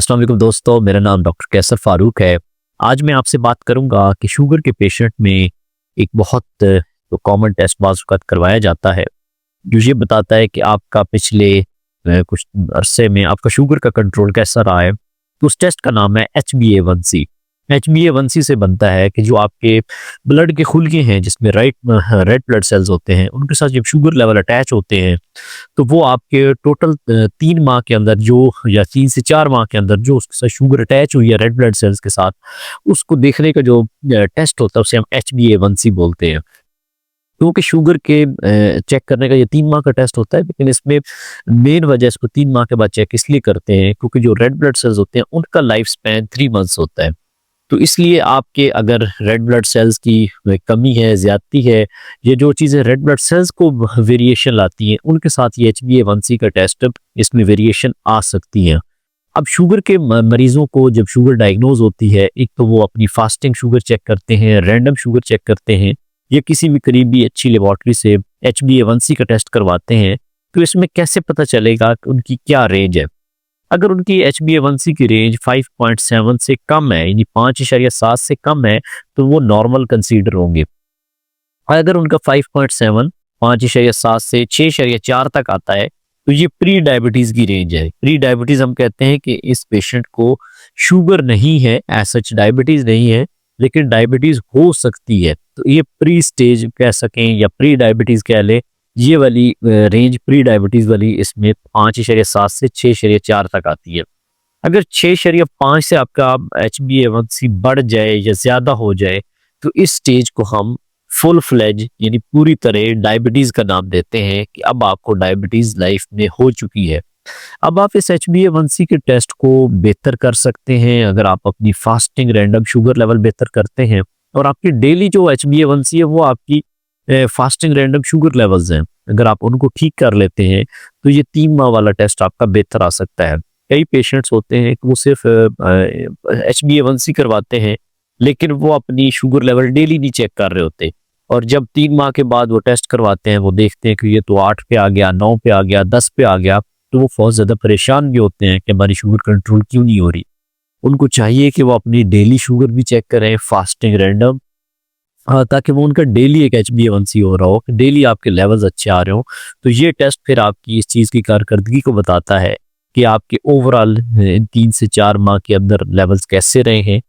अस्सलाम वालेकुम दोस्तों, मेरा नाम डॉक्टर कैसर फारूक है। आज मैं आपसे बात करूंगा कि शुगर के पेशेंट में एक बहुत जो कॉमन टेस्ट बाज़ वक़्त करवाया जाता है, जो ये बताता है कि आपका पिछले कुछ अरसे में आपका शुगर का कंट्रोल कैसा रहा है। तो उस टेस्ट का नाम है HbA1c। HbA1c से बनता है कि जो आपके ब्लड के खुलके हैं, जिसमें रेड ब्लड सेल्स होते हैं, उनके साथ जब शुगर लेवल अटैच होते हैं, तो वो आपके टोटल 3 माह के अंदर जो या 3 से 4 माह के अंदर जो उसके साथ शुगर अटैच हुई है रेड ब्लड सेल्स के साथ, उसको देखने का जो टेस्ट होता है उसे हम HbA1c बोलते हैं। क्योंकि शुगर के चेक करने का ये 3 माह का टेस्ट होता है, लेकिन इसमें मेन वजह इसको 3 माह के बाद चेक इसलिए करते हैं क्योंकि जो रेड ब्लड सेल्स होते हैं उनका लाइफ स्पैन 3 मंथ्स होता है। तो इसलिए आपके अगर रेड ब्लड सेल्स की कमी है, ज़्यादती है, ये जो चीज़ें रेड ब्लड सेल्स को वेरिएशन लाती हैं, उनके साथ ये HbA1c का टेस्ट इसमें वेरिएशन आ सकती हैं। अब शुगर के मरीज़ों को जब शुगर डायग्नोज होती है, एक तो वो अपनी फास्टिंग शुगर चेक करते हैं, रैंडम शुगर चेक करते हैं, या किसी भी करीबी अच्छी लेबॉर्ट्री से HbA1c का टेस्ट करवाते हैं। तो इसमें कैसे पता चलेगा कि उनकी क्या रेंज है? अगर उनकी HbA1c की रेंज 5.7 से कम है, यानी 5.7 से कम है, तो वो नॉर्मल कंसीडर होंगे। अगर उनका 5.7 5.7 से 6.4 तक आता है, तो ये प्री डायबिटीज की रेंज है। प्री डायबिटीज हम कहते हैं कि इस पेशेंट को शुगर नहीं है, एज सच डायबिटीज नहीं है, लेकिन डायबिटीज हो सकती है। तो ये प्री स्टेज कह सकें या प्री डायबिटीज कह लें, ये वाली रेंज प्री डायबिटीज वाली इसमें 5.7 से 6.4 तक आती है। अगर 6.5 से आपका HbA1c बढ़ जाए या ज्यादा हो जाए, तो इस स्टेज को हम फुल फ्लेज यानी पूरी तरह डायबिटीज का नाम देते हैं कि अब आपको डायबिटीज लाइफ में हो चुकी है। अब आप इस HbA1c के टेस्ट को बेहतर कर सकते हैं अगर आप अपनी फास्टिंग रैंडम शुगर लेवल बेहतर करते हैं, और आपकी डेली जो HbA1c है वो आपकी फास्टिंग रैंडम शुगर लेवल्स हैं, अगर आप उनको ठीक कर लेते हैं, तो ये 3 माह वाला टेस्ट आपका बेहतर आ सकता है। कई पेशेंट्स होते हैं कि वो सिर्फ HbA1c करवाते हैं, लेकिन वो अपनी शुगर लेवल डेली नहीं चेक कर रहे होते, और जब 3 माह के बाद वो टेस्ट करवाते हैं, वो देखते हैं कि ये तो 8 पे आ गया, 9 पे आ गया, 10 पे आ गया, तो वो बहुत ज़्यादा परेशान भी होते हैं कि हमारी शुगर कंट्रोल क्यों नहीं हो रही। उनको चाहिए कि वो अपनी डेली शुगर भी चेक करें फास्टिंग रैंडम, ताकि वो उनका डेली एक HbA1c हो रहा हो, डेली आपके लेवल्स अच्छे आ रहे हो। तो ये टेस्ट फिर आपकी इस चीज़ की कारकर्दगी को बताता है कि आपके ओवरऑल 3 से 4 माह के अंदर लेवल्स कैसे रहे हैं,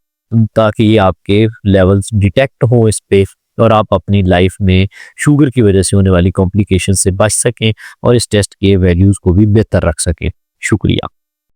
ताकि ये आपके लेवल्स डिटेक्ट हो इस पे, और आप अपनी लाइफ में शुगर की वजह से होने वाली कॉम्प्लिकेशन से बच सकें और इस टेस्ट के वैल्यूज़ को भी बेहतर रख सकें। शुक्रिया।